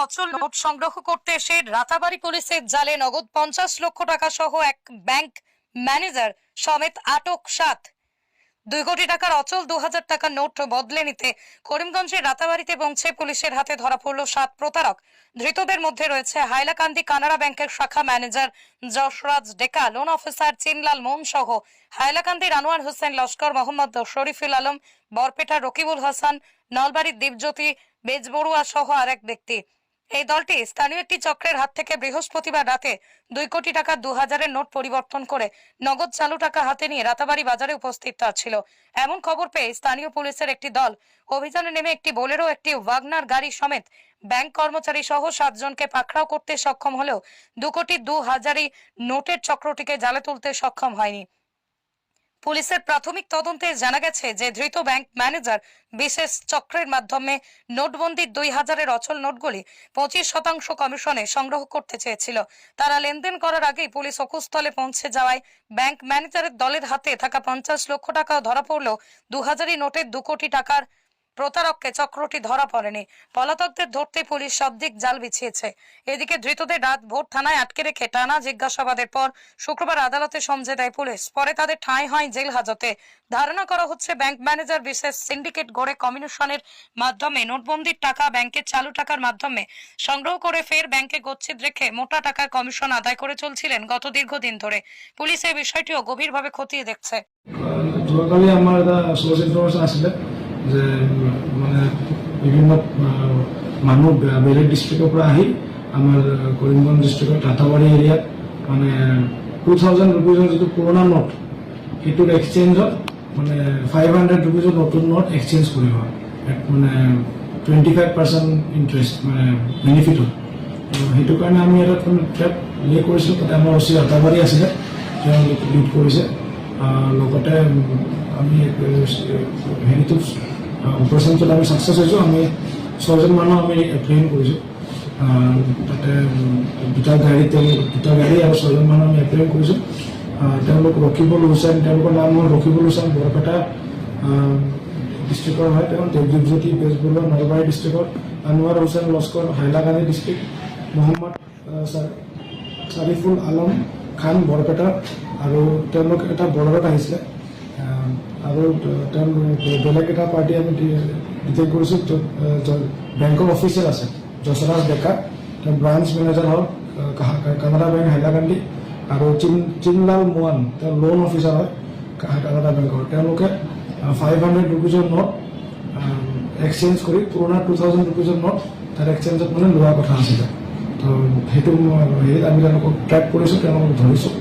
অচল নোট সংগ্রহ করতে এসে রাতাবাড়ি পুলিশের জালে নগদ 50 লক্ষ টাকা সহ এক ব্যাংক ম্যানেজার সমেত আটক 7। 2 কোটি টাকার অচল 2000 টাকার নোট বদলে নিতে করিমগঞ্জের রাতাবাড়িতে পৌঁছে পুলিশের হাতে ধরা পড়ল 7 প্রতারক। ধৃতদের মধ্যে রয়েছে হাইলাকান্দি কানাড়া ব্যাংকের শাখা ম্যানেজার যশরাজ ডেকা, লোন অফিসার চিনলাল মোন সহ হাইলাকান্দির আনোয়ার হোসেন লস্কর, মোহাম্মদ শরীফুল আলম, বরপেটার রকিবুল হাসান, নলবাড়ির দীপজ্যোতি বেজবড়ুয়া সহ আরেক ব্যক্তি। এই দলটি স্থানীয় একটি চক্রের হাত থেকে বৃহস্পতিবার রাতে 2 কোটি টাকা 2000-এর নোট পরিবর্তন করে নগদ চালু টাকা হাতে নিয়ে রাতাবাড়ি বাজারে উপস্থিত ছিল। এমন খবর পেয়ে স্থানীয় পুলিশের একটি দল অভিযানে নেমে একটি বোলেরো, একটি ওয়াগনার গাড়ি সমেত ব্যাংক কর্মচারী সহ 7 জনকে পাকড়াও করতে সক্ষম হলেও 2 কোটি 2000 নোটের চক্রটিকে জালে তুলতে সক্ষম হয়নি। পুলিশের প্রাথমিক তদন্তে জানা গেছে যে ধৃত ব্যাংক ম্যানেজার বিশেষ চক্রের মাধ্যমে নোটবন্দির 2000-এর অচল নোটগুলি 25% কমিশনে সংগ্রহ করতে চেয়েছিল। তারা লেনদেন করার আগেই পুলিশ অকুস্থলে পৌঁছে যাওয়ায় ব্যাংক ম্যানেজারের দলের হাতে থাকা 50 লক্ষ টাকাও ধরা পড়ল। 2000 নোটের 2 কোটি টাকার প্রতারককে চক্রটি ধরা পড়েনি। পলাতকদের ধরতে পুলিশ সব দিক জাল বিছিয়েছে। এদিকে ধৃতদের রাত ভোর থানায় আটকে রেখে টানা জিজ্ঞাসাবাদের পর শুক্রবার আদালতে সমঝে দেয় পুলিশ। পরে তাদের ঠাঁই হয় জেল হাজতে। ধারণা করা হচ্ছে ব্যাংক ম্যানেজার বিশেষ সিন্ডিকেট গড়ে কমিশনের মাধ্যমে নোটবন্দির টাকা ব্যাংকের চালু টাকার মাধ্যমে সংগ্রহ করে ফের ব্যাংকে গচ্ছিত রেখে মোটা টাকার কমিশন আদায় করে চলছিলেন গত দীর্ঘদিন ধরে। পুলিশ এই বিষয়টিও গভীরভাবে খতিয়ে দেখছে। যে মানে বিভিন্ন মানুহ বেলেগ ডিষ্ট্ৰিক্টৰ পৰা আহি আমাৰ কৰিমগঞ্জ ডিষ্ট্ৰিক্টৰ টাটাবাৰী এৰিয়াত মানে 2000 ৰুপিজৰ যিটো পুৰণা নোট সেইটোৰ এক্সচেঞ্জত মানে 500 ৰুপিজৰ নতুন নোট এক্সচেঞ্জ কৰিব, মানে 25% ইণ্টাৰেষ্ট মানে বেনিফিট হয়। সেইটো কাৰণে আমি এটা ট্ৰেপ লে কৰিছিলোঁ। তাতে আমাৰ ওচৰত টাটাবাৰী আছিলে, তেওঁ লিড কৰিছে। লগতে আমি হেৰিটো অপাৰেশ্যনটোত আমি ছাকচেছ হৈছোঁ। আমি 6 জন মানুহ আমি এপ্ৰিহেণ্ড কৰিছোঁ। তাতে দুটা গাড়ী আৰু 6 জন মানুহ আমি এপ্ৰিহেণ্ড কৰিছোঁ। তেওঁলোক ৰকিবুল হুছেইন, তেওঁলোকৰ নাম হ'ল ৰকিবুল হুছেইন, বৰপেটা ডিষ্ট্ৰিক্টৰ হয়। তেওঁ দীপজ্যোতি বেজবৰুৱা, নলবাৰী ডিষ্ট্ৰিক্টৰ, আনোৱাৰ হোসেন লস্কৰ, হাইলাকান্দি ডিষ্ট্ৰিক্ট, মোহাম্মদ শৰীফুল আলম খান, বৰপেটা, আৰু তেওঁলোক এটা বৰ্ডাৰত আহিছিলে। আৰু বেলেগ এটা পাৰ্টি আমি ডিটেক্ট কৰিছোঁ। বেংকৰ অফিচাৰ আছে যশৰাজ ডেকা, তেওঁ ব্ৰাঞ্চ মেনেজাৰ হ'ল কানাড়া বেংক হাইলাকান্দি, আৰু চিনলাল মোৱান, তেওঁ লোন অফিচাৰ হয় কানাড়া বেংকৰ। তেওঁলোকে 500 ৰুপিজৰ নোট এক্সচেঞ্জ কৰি পুৰণা 2000 ৰুপিজৰ নোট তাৰ এক্সচেঞ্জত মানে লোৱা কথা আছিলে। তো সেইটো হেৰিত আমি তেওঁলোকক ট্ৰেক কৰিছোঁ, তেওঁলোকক ধৰিছোঁ।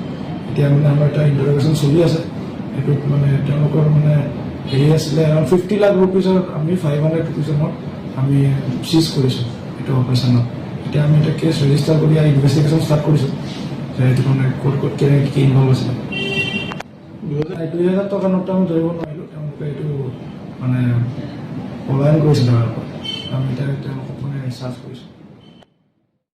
এতিয়া মানে আমাৰ এটা ইণ্টাৰভেশ্যন চলি আছে। সেইটোত মানে তেওঁলোকৰ মানে হেৰি আছিলে এৰাউণ্ড 50 লাখ ৰুপিজৰ আমি 500 ৰুপিজৰ নোট আমি চিজ কৰিছোঁ এইটো অপাৰেশ্যনত। এতিয়া আমি এটা কেছ ৰেজিষ্টাৰ কৰি ইনভেষ্টিগেশ্যন ষ্টাৰ্ট কৰিছোঁ যে এইটো মানে ক'ত কেনেকৈ কি ইনভল্ভ আছিলে। 2000 টকাৰ নোটটো আমি ধৰিব নোৱাৰিলোঁ। তেওঁলোকে এইটো মানে পলায়ন কৰিছিলে। আমি এতিয়া তেওঁলোকক মানে ৰিচাৰ্চ কৰিছোঁ।